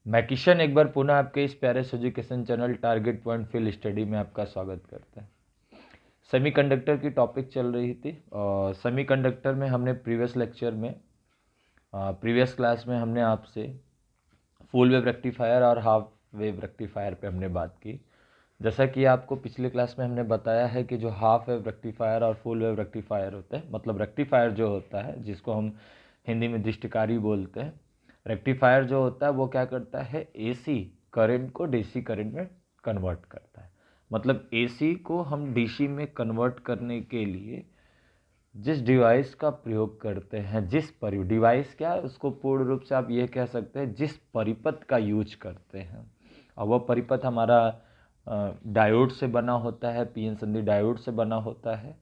मैं किशन एक बार पुनः आपके इस प्यारे से education channel target point field study में आपका स्वागत करते हैं। सेमीकंडक्टर की टॉपिक चल रही थी और सेमीकंडक्टर में हमने प्रीवियस लेक्चर में प्रीवियस क्लास में हमने आपसे फुल वेव रेक्टिफायर और हाफ वेव रेक्टिफायर पे हमने बात की। जैसा कि आपको पिछले क्लास में हमने बताया है कि जो हाफ वेव रेक्टिफायर और फुल वेव रेक्टिफायर होते हैं, मतलब रेक्टिफायर जो होता है जिसको हम हिंदी में दृष्टिकारी बोलते हैं, रेक्टिफायर जो होता है वो क्या करता है, एसी करंट को डीसी करंट में कन्वर्ट करता है। मतलब एसी को हम डीसी में कन्वर्ट करने के लिए जिस डिवाइस का प्रयोग करते हैं, डिवाइस क्या है उसको पूर्ण रूप से आप ये कह सकते हैं जिस परिपथ का यूज करते हैं, और वह परिपथ हमारा डायोड से बना होता है, पीएन संधि डायोड से बना होता है।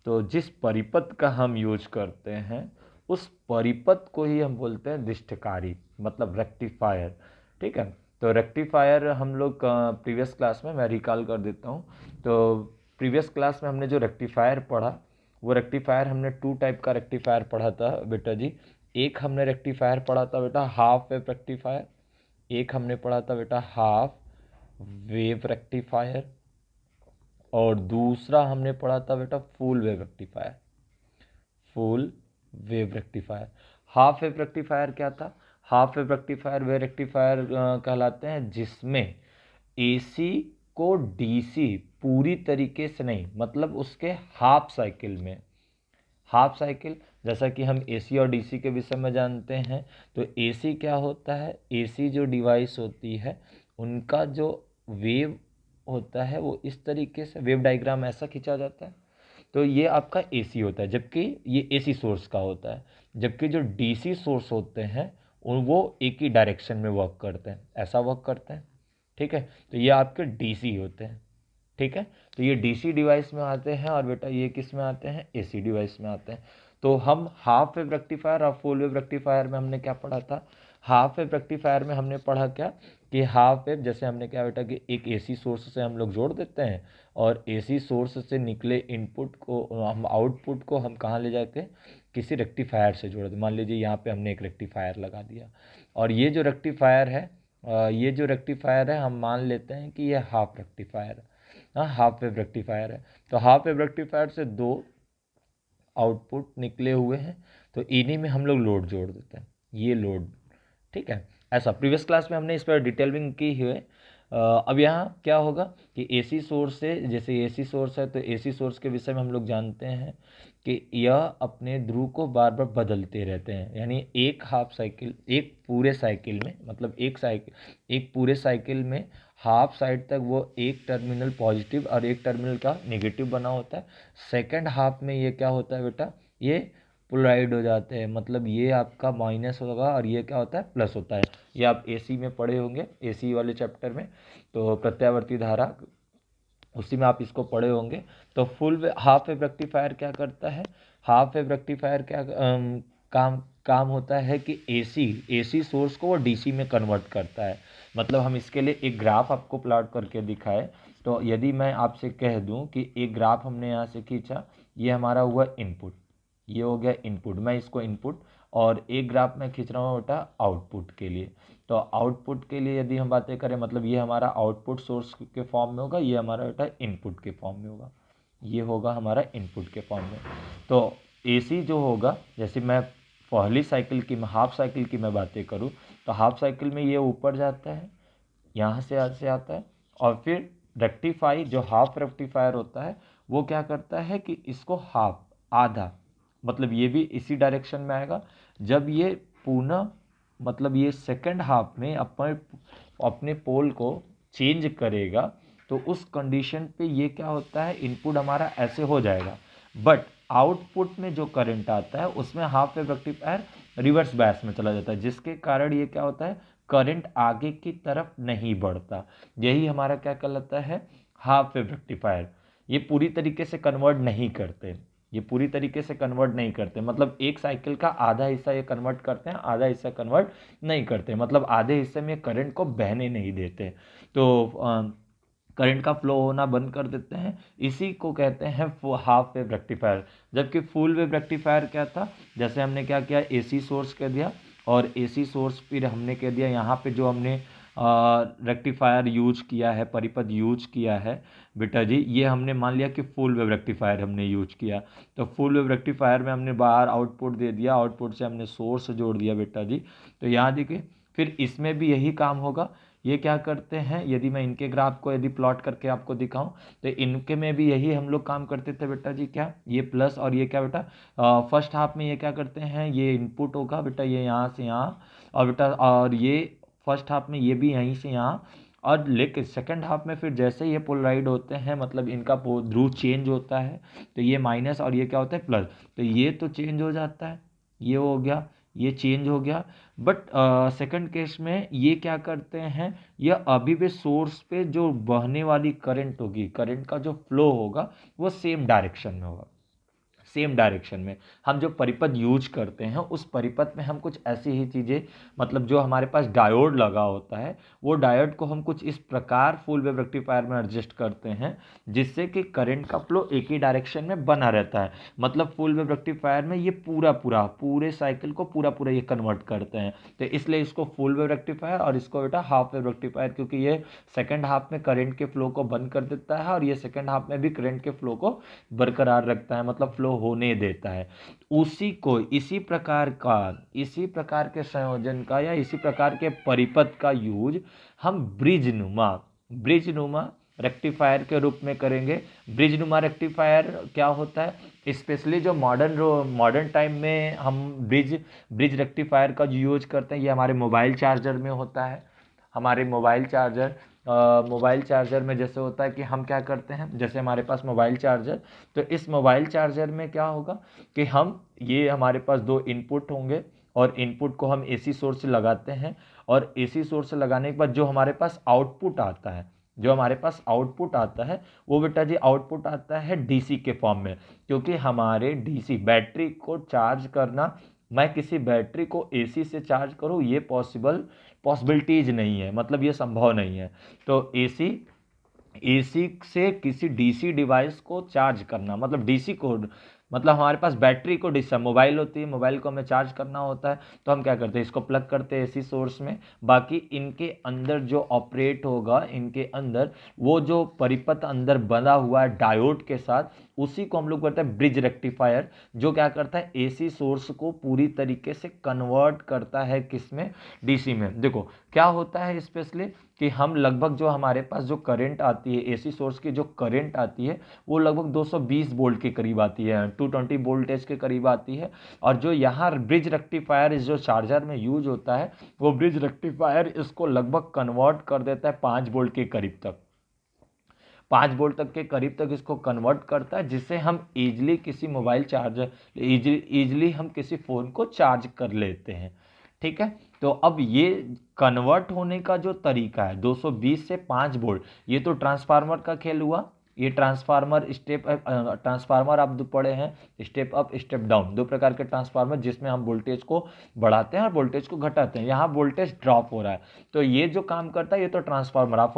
तो जिस परिपथ का हम यूज करते हैं उस परिपथ को ही हम बोलते हैं दृष्टिकारी, मतलब रेक्टिफायर। ठीक है, तो रेक्टिफायर हम लोग प्रीवियस क्लास में, मैं रिकॉल कर देता हूँ, तो प्रीवियस क्लास में हमने जो रेक्टिफायर पढ़ा वो रेक्टिफायर हमने टू टाइप का रेक्टिफायर पढ़ा था बेटा जी। एक हमने रेक्टिफायर पढ़ा था बेटा हाफ वेव रेक्टिफायर, एक हमने पढ़ा था बेटा हाफ वेव रेक्टिफायर, और दूसरा हमने पढ़ा था बेटा full wave rectifier. Full wave rectifier, half wave rectifier क्या था? हाफ वेव रेक्टिफायर वे रेक्टिफायर कहलाते हैं जिसमें एसी को डीसी पूरी तरीके से नहीं, मतलब उसके हाफ साइकिल में, हाफ साइकिल, जैसा कि हम एसी और डीसी के विषय में जानते हैं। तो एसी क्या होता है, एसी जो डिवाइस होती है उनका जो वेव होता है वो इस तरीके से वेव डायग्राम ऐसा खींचा जाता है, तो ये आपका एसी होता है, जबकि ये एसी सोर्स का होता है। जबकि जो डीसी सोर्स होते हैं वो एक ही डायरेक्शन में वर्क करते हैं, ऐसा वर्क करते हैं। ठीक है, तो ये आपके डीसी होते हैं। ठीक है, तो ये डीसी डिवाइस में आते हैं, और बेटा ये किस में आते हैं, एसी डिवाइस में आते हैं। तो हम हाफ वेव रेक्टिफायर और फुल वेव रेक्टिफायर में हमने क्या पढ़ा था? हाफ वेव रेक्टिफायर में हमने पढ़ा क्या कि हाफ वेव जैसे हमने क्या बेटा कि एक एसी सोर्स से हम लोग जोड़ देते हैं, और एसी सोर्स से निकले इनपुट को हम आउटपुट को हम कहाँ ले जाते हैं, किसी रेक्टिफायर से जोड़ देते। मान लीजिए यहाँ पे हमने एक रेक्टिफायर लगा दिया, और ये जो रेक्टिफायर है हम मान लेते हैं कि ये हाफ रेक्टिफायर है। हाँ, हाफ वेव रेक्टिफायर है। तो हाफ वेव रेक्टिफायर से दो आउटपुट निकले हुए हैं, तो इन्हीं में हम लोग लोड जोड़ देते हैं, ये लोड। ठीक है, ऐसा प्रीवियस क्लास में हमने इस पर डिटेलिंग की है। अब यहाँ क्या होगा कि एसी सोर्स से, जैसे एसी सोर्स है तो एसी सोर्स के विषय में हम लोग जानते हैं कि यह अपने ध्रुव को बार बार बदलते रहते हैं, यानी एक हाफ साइकिल, एक पूरे साइकिल में, मतलब एक पूरे साइकिल में हाफ साइड तक वो एक टर्मिनल पॉजिटिव और एक टर्मिनल का नेगेटिव बना होता है। सेकंड हाफ में ये क्या होता है बेटा, ये पोलराइड हो जाते हैं, मतलब ये आपका माइनस होगा और ये क्या होता है, प्लस होता है। ये आप एसी में पढ़े होंगे, एसी वाले चैप्टर में, तो प्रत्यावर्ती धारा, उसी में आप इसको पढ़े होंगे। तो हाफ वेव रेक्टिफायर क्या करता है, हाफ वेव रेक्टिफायर क्या काम होता है कि एसी सोर्स को वो डीसी में कन्वर्ट करता है। मतलब हम इसके लिए एक ग्राफ आपको प्लॉट करके दिखाए, तो यदि मैं आपसे कह दूं कि एक ग्राफ हमने यहाँ से खींचा, ये हमारा हुआ इनपुट, ये हो गया इनपुट, मैं इसको इनपुट, और एक ग्राफ में खींच रहा हूँ बेटा आउटपुट के लिए। तो आउटपुट के लिए यदि हम बातें करें, मतलब ये हमारा आउटपुट सोर्स के फॉर्म में होगा, ये हमारा बेटा इनपुट के फॉर्म में होगा, ये होगा हमारा इनपुट के फॉर्म में। तो एसी जो होगा, जैसे मैं पहली साइकिल की, हाफ साइकिल की मैं बातें करूँ, तो हाफ साइकिल में ये ऊपर जाता है, यहाँ से आता है, और फिर रेक्टिफाई जो हाफ रेक्टिफायर होता है वो क्या करता है कि इसको हाफ, आधा, मतलब ये भी इसी डायरेक्शन में आएगा। जब ये पुनः, मतलब ये सेकंड हाफ में अपने पोल को चेंज करेगा, तो उस कंडीशन पे ये क्या होता है, इनपुट हमारा ऐसे हो जाएगा, बट आउटपुट में जो करंट आता है उसमें half wave rectifier reverse bias में चला जाता है, जिसके कारण ये क्या होता है, करंट आगे की तरफ नहीं बढ़ता। यही हमारा क्या कहलाता है, हाफ वेव रेक्टिफायर। ये पूरी तरीके से कन्वर्ट नहीं करते, ये पूरी तरीके से कन्वर्ट नहीं करते, मतलब एक साइकिल का आधा हिस्सा ये कन्वर्ट करते हैं, आधा हिस्सा कन्वर्ट नहीं करते, मतलब आधे हिस्से में करंट को बहने नहीं देते, तो करंट का फ्लो होना बंद कर देते हैं। इसी को कहते हैं हाफ वेव रेक्टिफायर। जबकि फुल वेव रेक्टिफायर क्या था, जैसे हमने क्या किया, एसी सोर्स कह दिया, और एसी सोर्स फिर हमने कह दिया यहाँ पे जो हमने रेक्टिफायर यूज किया है, परिपथ यूज किया है बेटा जी, ये हमने मान लिया कि फुल वेव रेक्टिफायर हमने यूज किया। तो फुल वेव रेक्टिफायर में हमने बाहर आउटपुट दे दिया, आउटपुट से हमने सोर्स जोड़ दिया बेटा जी। तो यहाँ देखिए फिर इसमें भी यही काम होगा। ये क्या करते हैं, यदि मैं इनके ग्राफ को यदि प्लॉट करके आपको दिखाऊं तो इनके में भी यही हम लोग काम करते थे बेटा जी। क्या ये प्लस और ये क्या बेटा, फर्स्ट हाफ में ये क्या करते हैं, ये इनपुट होगा बेटा, ये यहाँ से यहाँ, और बेटा और ये फर्स्ट हाफ में ये भी यहीं से यहाँ, और लेकिन सेकंड हाफ में फिर जैसे ये पोलराइड होते हैं मतलब इनका ध्रुव चेंज होता है, तो ये माइनस और ये क्या होता है प्लस, तो ये तो चेंज हो जाता है, ये हो गया, ये चेंज हो गया। बट सेकंड केस में ये क्या करते हैं, ये अभी भी सोर्स पे जो बहने वाली करंट होगी, करंट का जो फ्लो होगा वो सेम डायरेक्शन में होगा। सेम डायरेक्शन में हम जो परिपथ यूज करते हैं उस परिपथ में हम कुछ ऐसी ही चीज़ें, मतलब जो हमारे पास डायोड लगा होता है वो डायोड को हम कुछ इस प्रकार फुल वेव रेक्टिफायर में एडजस्ट करते हैं जिससे कि करंट का फ्लो एक ही डायरेक्शन में बना रहता है। मतलब फुल वेव रेक्टिफायर में ये पूरे साइकिल को पूरा ये कन्वर्ट करते हैं। तो इसलिए इसको फुल वेव रेक्टिफायर और इसको बेटा हाफ वेव रेक्टिफायर, क्योंकि ये सेकेंड हाफ में करंट के फ्लो को बंद कर देता है और ये सेकेंड हाफ में भी करंट के फ्लो को बरकरार रखता है, मतलब फ्लो होने देता है। उसी को इसी प्रकार के संयोजन का या इसी प्रकार के परिपथ का यूज हम ब्रिज नुमा रेक्टिफायर के रूप में करेंगे। ब्रिज नुमा रेक्टिफायर क्या होता है, स्पेशली जो मॉडर्न टाइम में हम ब्रिज रेक्टिफायर का जो यूज करते हैं ये हमारे मोबाइल चार्जर में होता है। हमारे मोबाइल चार्जर में जैसे होता है कि हम क्या करते हैं, जैसे हमारे पास मोबाइल चार्जर, तो इस मोबाइल चार्जर में क्या होगा कि हम ये हमारे पास दो इनपुट होंगे और इनपुट को हम एसी सोर्स से लगाते हैं, और एसी सोर्स से लगाने के बाद जो हमारे पास आउटपुट आता है वो बेटा जी आउटपुट आता है डीसी के फॉर्म में। क्योंकि हमारे डीसी बैटरी को चार्ज करना, मैं किसी बैटरी को एसी से चार्ज करूँ ये पॉसिबिलिटीज नहीं है, मतलब ये संभव नहीं है। तो एसी से किसी डीसी डिवाइस को चार्ज करना, मतलब डीसी को, मतलब हमारे पास बैटरी को डिस्चार्ज, मोबाइल होती है, मोबाइल को हमें चार्ज करना होता है, तो हम क्या करते हैं इसको प्लग करते हैं एसी सोर्स में। बाकी इनके अंदर जो ऑपरेट होगा, इनके अंदर वो जो परिपथ अंदर बना हुआ है डायोड के साथ, उसी को हम लोग करते हैं ब्रिज रेक्टिफायर, जो क्या करता है एसी सोर्स को पूरी तरीके से कन्वर्ट करता है किसमें, डीसी में। देखो क्या होता है स्पेशली कि हम लगभग जो हमारे पास जो करंट आती है एसी सोर्स की, जो करंट आती है वो लगभग 220 वोल्ट के करीब आती है, 220 वोल्टेज के करीब आती है। और जो यहाँ ब्रिज रेक्टिफायर इस जो चार्जर में यूज होता है वो ब्रिज रेक्टिफायर इसको लगभग कन्वर्ट कर देता है 5 वोल्ट के करीब तक, 5 वोल्ट तक के करीब तक इसको कन्वर्ट करता है, जिससे हम इजीली किसी मोबाइल चार्जर इजीली हम किसी फ़ोन को चार्ज कर लेते हैं। ठीक है, तो अब ये कन्वर्ट होने का जो तरीका है 220 से 5 वोल्ट, ये तो ट्रांसफार्मर का खेल हुआ। ये ट्रांसफार्मर आप पढ़े हैं, स्टेप अप स्टेप डाउन, दो प्रकार के ट्रांसफार्मर जिसमें हम वोल्टेज को बढ़ाते हैं और वोल्टेज को घटाते हैं। यहाँ वोल्टेज ड्रॉप हो रहा है, तो ये जो काम करता है ये तो ट्रांसफार्मर। आप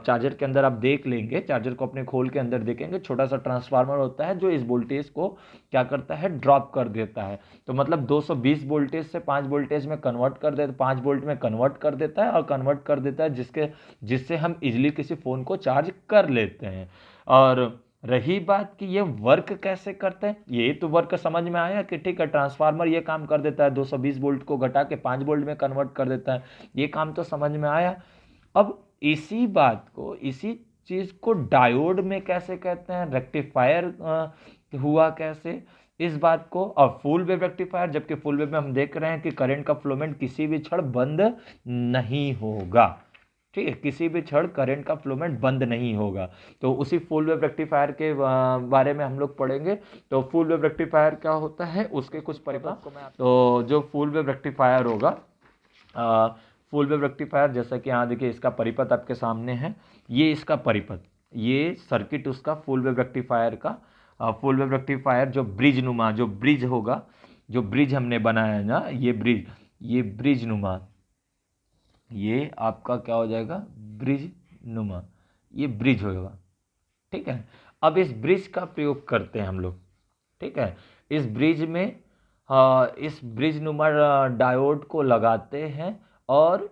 चार्जर के अंदर आप देख लेंगे, चार्जर को अपने खोल के अंदर देखेंगे, छोटा सा ट्रांसफार्मर होता है जो इस वोल्टेज को क्या करता है, ड्रॉप कर देता है। तो मतलब 220 वोल्टेज से 5 वोल्टेज में कन्वर्ट कर देता, 5 वोल्ट में कन्वर्ट कर देता है, और कन्वर्ट कर देता है जिससे हम इजीली किसी फ़ोन को चार्ज कर लेते हैं। और रही बात कि ये वर्क कैसे करते हैं, ये तो वर्क समझ में आया कि ठीक है ट्रांसफार्मर ये काम कर देता है, 220 वोल्ट को घटा के 5 वोल्ट में कन्वर्ट कर देता है, ये काम तो समझ में आया। अब इसी चीज को डायोड में कैसे कहते हैं, रेक्टिफायर हुआ कैसे, इस बात को, और फुल वेव रेक्टिफायर, जबकि फुल वेव में हम देख रहे हैं कि करंट का फ्लोमेंट किसी भी क्षण बंद नहीं होगा। ठीक है, किसी भी क्षण करंट का फ्लोमेंट बंद नहीं होगा। तो उसी फुल वेव रेक्टिफायर के बारे में हम लोग पढ़ेंगे। तो फुल वेव रेक्टिफायर क्या होता है, उसके कुछ परिभाषा। तो जो फुल वेव रेक्टिफायर होगा, फुल वेव रेक्टिफायर, जैसा कि यहाँ देखिए इसका परिपथ आपके सामने है, ये इसका परिपथ, ये सर्किट उसका फुल वेव रेक्टिफायर का। फुल वेव रेक्टिफायर जो ब्रिज नुमा, जो ब्रिज होगा, जो ब्रिज हमने बनाया है ना, ये ब्रिज नुमा, ये आपका क्या हो जाएगा, ब्रिज नुमा, ये ब्रिज होगा। ठीक है, अब इस ब्रिज का प्रयोग करते हैं हम लोग। ठीक है, इस ब्रिज में इस ब्रिज नुमा डायोड को लगाते हैं, और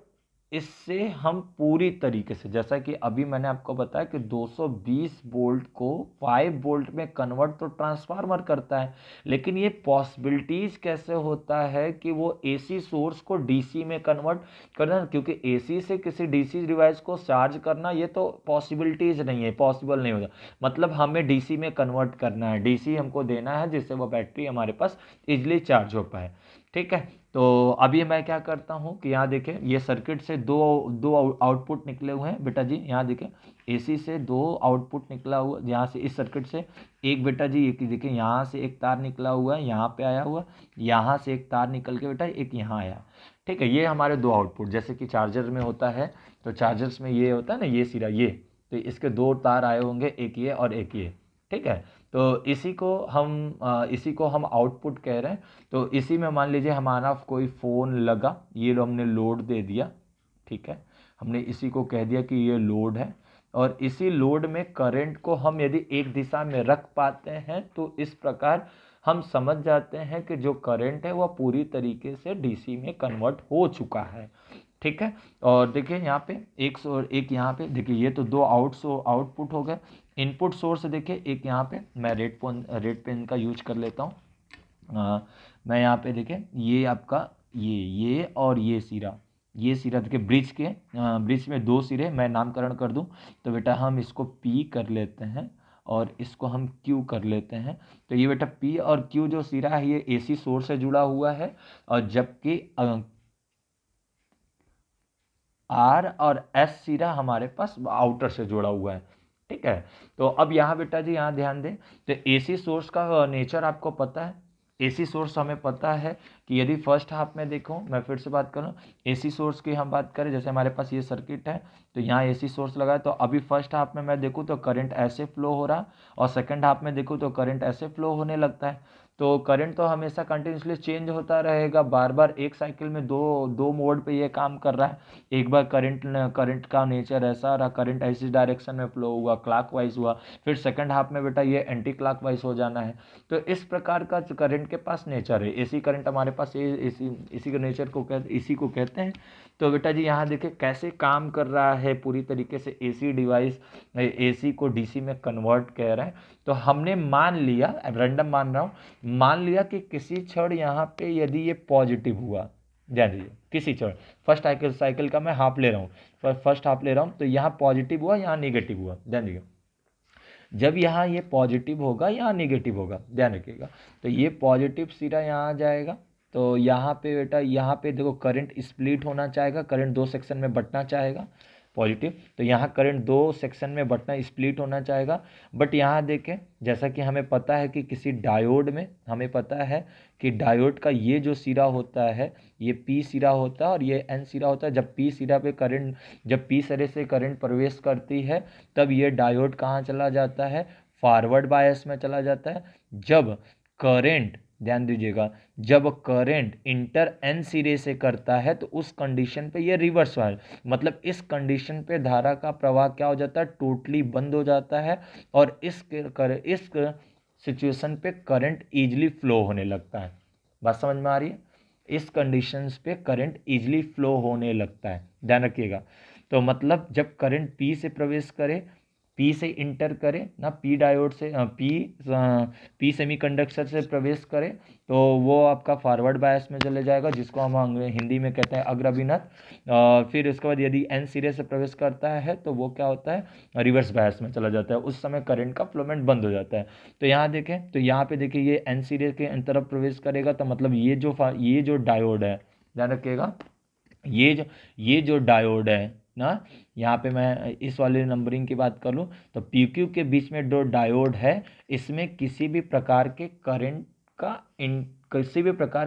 इससे हम पूरी तरीके से, जैसा कि अभी मैंने आपको बताया कि 220 वोल्ट को 5 वोल्ट में कन्वर्ट तो ट्रांसफार्मर करता है, लेकिन ये पॉसिबिलिटीज कैसे होता है कि वो एसी सोर्स को डीसी में कन्वर्ट करना, क्योंकि एसी से किसी डीसी डिवाइस को चार्ज करना ये तो पॉसिबिलिटीज नहीं है, पॉसिबल नहीं होता। मतलब हमें डीसी में कन्वर्ट करना है, डीसी हमको देना है जिससे वो बैटरी हमारे पास इजिली चार्ज हो पाए। ठीक है, तो अभी मैं क्या करता हूँ कि यहाँ देखें, ये सर्किट से दो दो आउटपुट निकले हुए हैं बेटा जी। यहाँ देखें, एसी से दो आउटपुट निकला हुआ, यहाँ से इस सर्किट से एक बेटा जी, एक देखिए यहाँ से एक तार निकला हुआ है, यहाँ पे आया हुआ, यहाँ से एक तार निकल के बेटा एक यहाँ आया। ठीक है, ये हमारे दो आउटपुट, जैसे कि चार्जर में होता है, तो चार्जर्स में ये होता है ना, ये सिरा ये, तो इसके दो तार आए होंगे, एक ये और एक ये। ठीक है, तो इसी को हम आउटपुट कह रहे हैं। तो इसी में मान लीजिए हमारा कोई फ़ोन लगा, ये हमने लोड दे दिया। ठीक है, हमने इसी को कह दिया कि ये लोड है, और इसी लोड में करंट को हम यदि एक दिशा में रख पाते हैं तो इस प्रकार हम समझ जाते हैं कि जो करंट है वह पूरी तरीके से डीसी में कन्वर्ट हो चुका है। ठीक है, और देखिए यहाँ पे एक यहाँ पे देखिए, ये तो दो आउटपुट हो गए। इनपुट सोर्स देखिए, एक यहाँ पे मैं रेड पेन का यूज कर लेता हूँ। मैं यहाँ पे देखें, ये आपका ये और ये सिरा देखिए, ब्रिज में दो सिरे, मैं नामकरण कर दूं तो बेटा हम इसको पी कर लेते हैं और इसको हम क्यू कर लेते हैं। तो ये बेटा पी और क्यू जो सिरा है ये एसी सोर्स से जुड़ा हुआ है, और जबकि आर और एस सिरा हमारे पास आउटर से जुड़ा हुआ है। ठीक है, तो अब यहाँ बेटा जी यहाँ ध्यान दें, तो एसी सोर्स का नेचर आपको पता है। एसी सोर्स हमें पता है कि यदि फर्स्ट हाफ में देखो, मैं फिर से बात करूँ, एसी सोर्स की हम बात करें, जैसे हमारे पास ये सर्किट है, तो यहाँ एसी सोर्स लगा है, तो अभी फर्स्ट हाफ में मैं देखूँ तो करंट ऐसे फ्लो हो रहा, और सेकंड हाफ में देखूँ तो करंट ऐसे फ्लो होने लगता है। तो करंट तो हमेशा कंटिन्यूसली चेंज होता रहेगा, बार बार एक साइकिल में दो दो मोड पे ये काम कर रहा है। एक बार करंट का नेचर ऐसा रहा, करंट ऐसी डायरेक्शन में फ्लो हुआ, क्लॉकवाइज हुआ, फिर सेकंड हाफ में बेटा ये एंटी क्लॉकवाइज हो जाना है। तो इस प्रकार का करंट के पास नेचर है, एसी करंट हमारे पास ये इसी के नेचर को इसी को कहते हैं। तो बेटा जी यहाँ देखिए कैसे काम कर रहा है पूरी तरीके से एसी डिवाइस, एसी को डीसी में कन्वर्ट कर रहा है। तो हमने मान लिया, रैंडम मान रहा हूँ, मान लिया कि किसी क्षण यहाँ पे यदि ये पॉजिटिव हुआ, ध्यान दीजिए, किसी क्षण फर्स्ट साइकिल का मैं हाफ ले रहा हूँ, फर्स्ट हाफ ले रहा हूँ, तो यहाँ पॉजिटिव हुआ, यहाँ निगेटिव हुआ, ध्यान दीजिए। जब यहाँ ये पॉजिटिव होगा, यहाँ निगेटिव होगा, ध्यान रखिएगा। तो ये पॉजिटिव सिरा यहाँ आ जाएगा, तो यहाँ पे बेटा, यहाँ पे देखो करंट स्प्लिट होना चाहेगा, करंट दो सेक्शन में बंटना चाहेगा, पॉजिटिव, तो यहाँ करंट दो सेक्शन में बंटना, स्प्लिट होना चाहेगा। बट यहाँ देखें, जैसा कि हमें पता है कि किसी डायोड में, हमें पता है कि डायोड का ये जो सिरा होता है ये पी सिरा होता है और ये एन सिरा होता है। जब पी सिरे से करंट प्रवेश करती है तब ये डायोड कहाँ चला जाता है, फॉरवर्ड बायस में चला जाता है। जब करंट, ध्यान दीजिएगा, जब करंट इंटर एन सिरे से करता है तो उस कंडीशन पे ये रिवर्स वाल, मतलब इस कंडीशन पे धारा का प्रवाह क्या हो जाता है, टोटली बंद हो जाता है, और इस सिचुएशन पे करंट इजीली फ्लो होने लगता है। बात समझ में आ रही है? इस कंडीशंस पे करंट इजीली फ्लो होने लगता है, ध्यान रखिएगा। तो मतलब जब करंट पी से प्रवेश करे, पी से इंटर करे ना, पी डायोड से पी सेमीकंडक्टर से प्रवेश करे, तो वो आपका फॉरवर्ड बायस में चले जाएगा, जिसको हम हिंदी में कहते हैं अग्रभिनत। फिर उसके बाद यदि एन सिरे से प्रवेश करता है तो वो क्या होता है, रिवर्स बायस में चला जाता है, उस समय करंट का फ्लोमेंट बंद हो जाता है। तो यहाँ देखें, तो यहाँ पे देखिए ये एन सिरे के तरफ प्रवेश करेगा, तो मतलब ये जो डायोड है, ध्यान रखिएगा, ये जो डायोड है ना, यहाँ पे मैं इस वाले नंबरिंग की बात कर लूँ तो पी क्यू के बीच में जो डायोड है, इसमें किसी भी प्रकार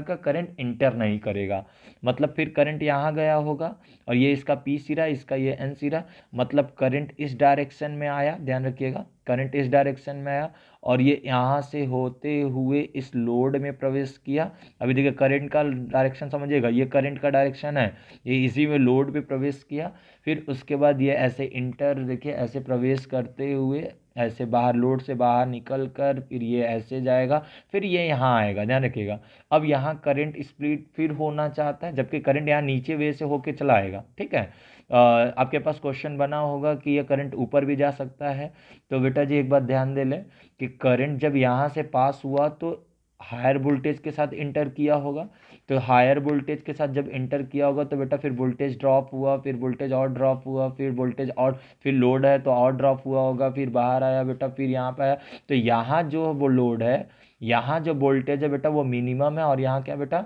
का करंट इंटर नहीं करेगा। मतलब फिर करंट यहाँ गया होगा, और ये इसका पी सिरा, इसका ये एन सिरा, मतलब करंट इस डायरेक्शन में आया, ध्यान रखिएगा, करंट इस डायरेक्शन में आया और ये यहाँ से होते हुए इस लोड में प्रवेश किया। अभी देखिए करंट का डायरेक्शन समझिएगा, ये करंट का डायरेक्शन है, ये इसी में लोड पे प्रवेश किया। फिर उसके बाद ये ऐसे इंटर, देखिए ऐसे प्रवेश करते हुए ऐसे बाहर लोड से बाहर निकल कर फिर ये ऐसे जाएगा, फिर ये यहाँ आएगा, ध्यान रखिएगा। अब यहाँ करंट स्प्लिट फिर होना चाहता है, जबकि करंट यहाँ नीचे वे से होके चला आएगा, ठीक है। आपके पास क्वेश्चन बना होगा कि ये करंट ऊपर भी जा सकता है। तो बेटा जी एक बात ध्यान दे लें कि करंट जब यहाँ से पास हुआ तो हायर वोल्टेज के साथ इंटर किया होगा। तो हायर वोल्टेज के साथ जब इंटर किया होगा तो बेटा फिर वोल्टेज ड्रॉप हुआ, फिर वोल्टेज और ड्रॉप हुआ, फिर वोल्टेज और, फिर लोड है तो और ड्रॉप हुआ होगा, फिर बाहर आया बेटा, फिर यहाँ पे आया। तो यहाँ जो वो लोड है, यहाँ जो वोल्टेज है बेटा वो मिनिमम है और यहाँ क्या बेटा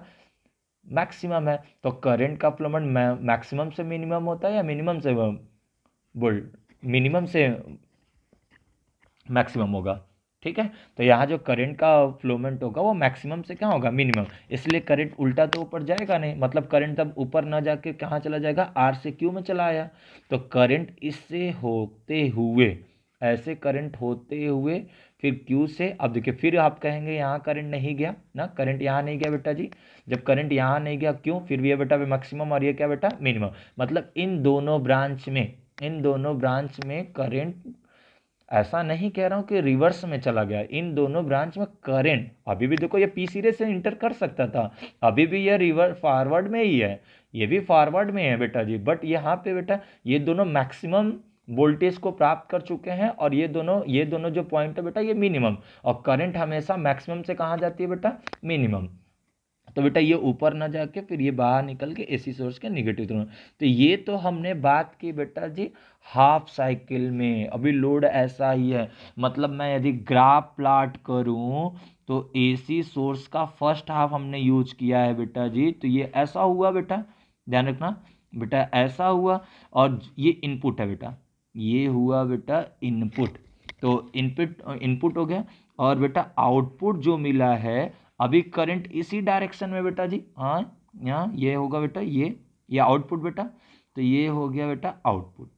मैक्सिमम है। तो करंट का फ्लोमेंट मैक्सिमम से मिनिमम होता है या मिनिमम से मिनिमम से मैक्सिमम होगा, ठीक है। तो यहाँ जो करंट का फ्लोमेंट होगा वो मैक्सिमम से क्या होगा, मिनिमम। इसलिए करंट उल्टा तो ऊपर जाएगा नहीं, मतलब करंट तब ऊपर ना जाके कहाँ चला जाएगा, आर से क्यू में चला आया। तो करंट इससे होते हुए, ऐसे करंट होते हुए फिर क्यू से, अब देखिए फिर आप कहेंगे यहाँ करंट नहीं गया ना, करंट यहाँ नहीं गया बेटा जी। जब करंट यहाँ नहीं गया क्यों, फिर भी ये बेटा मैक्सिमम और ये क्या बेटा मिनिमम। मतलब इन दोनों ब्रांच में करंट, ऐसा नहीं कह रहा हूँ कि रिवर्स में चला गया, इन दोनों ब्रांच में करंट अभी भी देखो ये पी सीरीज से इंटर कर सकता था, अभी भी ये रिवर्स फॉरवर्ड में ही है, ये भी फॉरवर्ड में है बेटा जी। बट यहाँ पे बेटा ये दोनों मैक्सिमम वोल्टेज को प्राप्त कर चुके हैं और ये दोनों जो पॉइंट है बेटा ये मिनिमम, और करंट हमेशा मैक्सिमम से कहाँ जाती है बेटा, मिनिमम। तो बेटा ये ऊपर ना जाके फिर ये बाहर निकल के एसी सोर्स के नेगेटिव तरफ। तो ये तो हमने बात की बेटा जी हाफ साइकिल में। अभी लोड ऐसा ही है, मतलब मैं यदि ग्राफ प्लॉट करूं तो एसी सोर्स का फर्स्ट हाफ हमने यूज किया है बेटा जी। तो ये ऐसा हुआ बेटा, ध्यान रखना बेटा, ऐसा हुआ और ये इनपुट है बेटा, ये हुआ बेटा इनपुट। तो इनपुट हो गया और बेटा आउटपुट जो मिला है, अभी करंट इसी डायरेक्शन में बेटा जी, हाँ यहाँ ये होगा बेटा, ये आउटपुट बेटा। तो ये हो गया बेटा आउटपुट,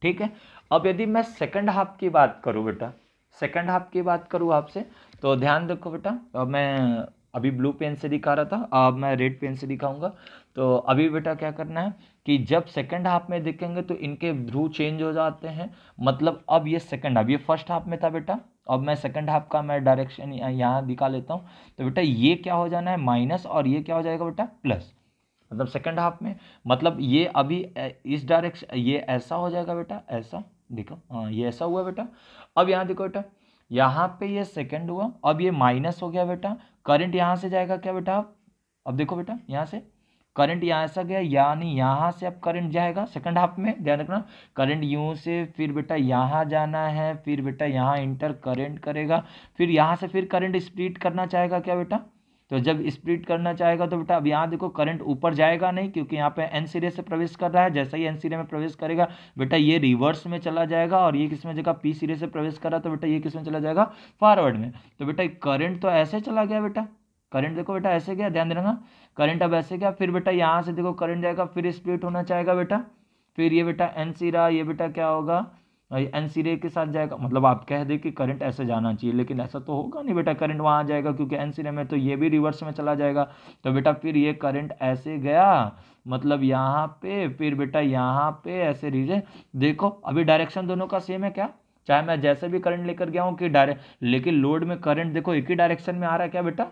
ठीक है। अब यदि मैं सेकंड हाफ की बात करूँ बेटा, सेकंड हाफ की बात करूँ आपसे, तो ध्यान रखो बेटा। अब मैं अभी ब्लू पेन से दिखा रहा था, अब मैं रेड पेन से दिखाऊंगा। तो अभी बेटा क्या करना है कि जब सेकंड हाफ में देखेंगे तो इनके ध्रुव चेंज हो जाते हैं। मतलब अब ये सेकंड हाफ, ये फर्स्ट हाफ में था बेटा, अब मैं सेकंड हाफ का मैं डायरेक्शन यहाँ दिखा लेता हूँ। तो बेटा ये क्या हो जाना है माइनस और ये क्या हो जाएगा बेटा प्लस, मतलब सेकंड हाफ में, मतलब ये अभी इस डायरेक्शन ये ऐसा हो जाएगा बेटा, ऐसा देखो, हाँ ये ऐसा हुआ बेटा। अब यहाँ देखो बेटा, यहाँ पे ये सेकंड हुआ, अब ये माइनस हो गया बेटा, करंट यहाँ से जाएगा क्या बेटा, अब देखो बेटा यहाँ से करंट यहाँ ऐसा गया, यानी यहाँ से अब करंट जाएगा सेकंड हाफ में, ध्यान रखना। करंट यूं से फिर बेटा यहाँ जाना है, फिर बेटा यहाँ इंटर करंट करेगा, फिर यहाँ से फिर करंट स्प्लिट करना चाहेगा क्या बेटा। तो जब स्प्लिट करना चाहेगा तो बेटा अब यहाँ देखो करंट ऊपर जाएगा नहीं, क्योंकि यहाँ पे एन सिरे से प्रवेश कर रहा है। जैसा ही एन सिरे में प्रवेश करेगा बेटा ये रिवर्स में चला जाएगा, और ये किस में जगह पी सिरे से प्रवेश कर रहा है तो बेटा ये किस में चला जाएगा, फॉरवर्ड में। तो बेटा करंट तो ऐसे चला गया बेटा, करंट देखो बेटा ऐसे गया, ध्यान देना करंट अब ऐसे गया, फिर बेटा यहाँ से देखो करंट जाएगा, फिर स्प्लिट होना चाहेगा बेटा, फिर ये बेटा एन सिरा, ये बेटा क्या होगा एन सिरे के साथ जाएगा। मतलब आप कह दे कि करंट ऐसे जाना चाहिए, लेकिन ऐसा तो होगा नहीं बेटा, करंट वहाँ जाएगा क्योंकि एन सिरे में, तो ये भी रिवर्स में चला जाएगा। तो बेटा फिर ये करंट ऐसे गया, मतलब यहाँ पे, फिर बेटा यहाँ पे ऐसे रीजन। देखो अभी डायरेक्शन दोनों का सेम है क्या, चाहे मैं जैसे भी करंट लेकर गया हूँ कि डायरेक्ट, लेकिन लोड में करंट देखो एक ही डायरेक्शन में आ रहा है क्या बेटा।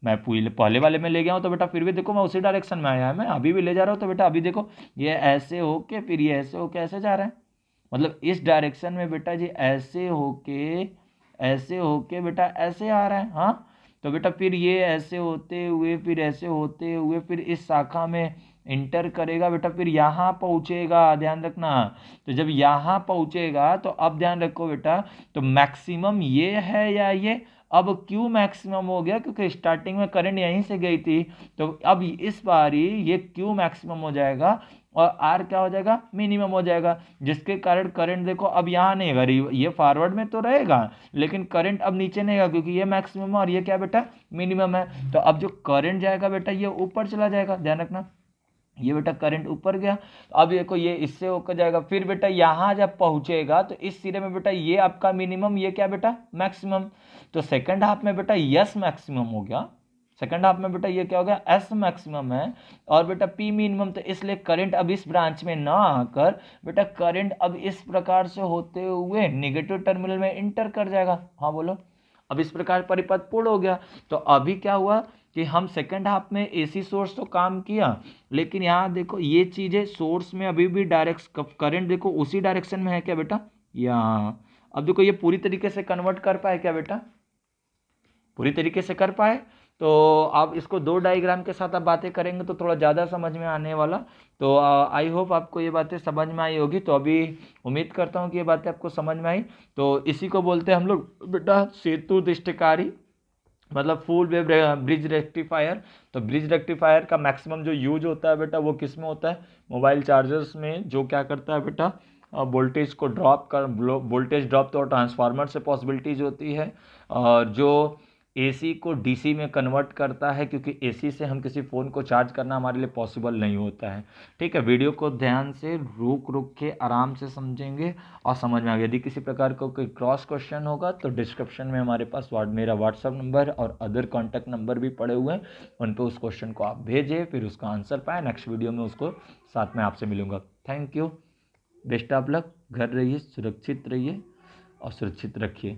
मैं पहले वाले में ले गया हूँ तो बेटा फिर भी देखो मैं उसी डायरेक्शन में आया है, मैं अभी भी ले जा रहा हूँ। तो बेटा अभी देखो ये ऐसे होके फिर ये ऐसे होके ऐसे जा रहा है, मतलब इस डायरेक्शन में बेटा जी ऐसे होके बेटा ऐसे आ रहा है। हाँ तो बेटा फिर ये ऐसे होते हुए फिर ऐसे होते हुए फिर इस शाखा में इंटर करेगा बेटा, फिर यहाँ पहुँचेगा, ध्यान रखना। तो जब यहाँ पहुँचेगा तो अब ध्यान रखो बेटा, तो मैक्सिमम ये है या ये, अब क्यू मैक्सिमम हो गया क्योंकि स्टार्टिंग में करंट यहीं से गई थी। तो अब इस बारी ये क्यू मैक्सिमम हो जाएगा और आर क्या हो जाएगा, मिनिमम हो जाएगा, जिसके कारण करंट देखो अब यहाँ नहीं होगा, ये फॉरवर्ड में तो रहेगा लेकिन करंट अब नीचे नहीं होगा क्योंकि ये मैक्सिमम है और ये क्या बेटा मिनिमम है। तो अब जो करंट जाएगा बेटा ये ऊपर चला जाएगा, ध्यान रखना। ये बेटा करंट ऊपर गया, तो अब देखो ये इससे होकर जाएगा, फिर बेटा यहाँ जब पहुंचेगा तो इस सिरे में बेटा ये आपका मिनिमम, ये क्या बेटा मैक्सिमम, तो सेकंड हाफ में बेटा यस मैक्सिमम हो गया, सेकंड हाफ में बेटा ये क्या हो गया एस मैक्सिमम है, और बेटा पी मिनिमम, तो इसलिए करंट अब इस ब्रांच में ना आकर बेटा करंट अब इस प्रकार से होते हुए निगेटिव टर्मिनल में इंटर कर जाएगा। हाँ बोलो, अब इस प्रकार परिपथ पूर्ण हो गया। तो अभी क्या हुआ कि हम सेकंड हाफ में एसी सोर्स तो काम किया, लेकिन यहाँ देखो ये चीजें सोर्स में अभी भी डायरेक्ट करंट देखो उसी डायरेक्शन में है क्या बेटा, यहाँ अब देखो ये पूरी तरीके से कन्वर्ट कर पाए क्या बेटा, पूरी तरीके से कर पाए। तो आप इसको दो डायग्राम के साथ आप बातें करेंगे तो थोड़ा ज़्यादा समझ में आने वाला। तो आई होप आपको ये बातें समझ में आई होगी। तो अभी उम्मीद करता हूँ कि ये बातें आपको समझ में आई। तो इसी को बोलते हैं हम लोग बेटा सेतु दृष्टिकारी, मतलब फुल वेव ब्रिज रेक्टिफायर। तो ब्रिज रेक्टिफायर का मैक्सिमम जो यूज होता है बेटा वो किस में होता है, मोबाइल चार्जर्स में, जो क्या करता है बेटा वोल्टेज को ड्रॉप कर, वोल्टेज ड्रॉप तो ट्रांसफार्मर से पॉसिबिलिटीज होती है, और जो एसी को डीसी में कन्वर्ट करता है, क्योंकि एसी से हम किसी फ़ोन को चार्ज करना हमारे लिए पॉसिबल नहीं होता है। ठीक है, वीडियो को ध्यान से रुक रुक के आराम से समझेंगे और समझ में आ गया। यदि किसी प्रकार का कोई क्रॉस क्वेश्चन होगा तो डिस्क्रिप्शन में हमारे पास मेरा व्हाट्सअप नंबर और अदर कॉन्टैक्ट नंबर भी पड़े हुए हैं, उन पर उस क्वेश्चन को आप भेजें, फिर उसका आंसर पाए। नेक्स्ट वीडियो में उसको साथ में आपसे मिलूंगा। Thank you, best of luck, घर रहिए, सुरक्षित रहिए और सुरक्षित रखिए।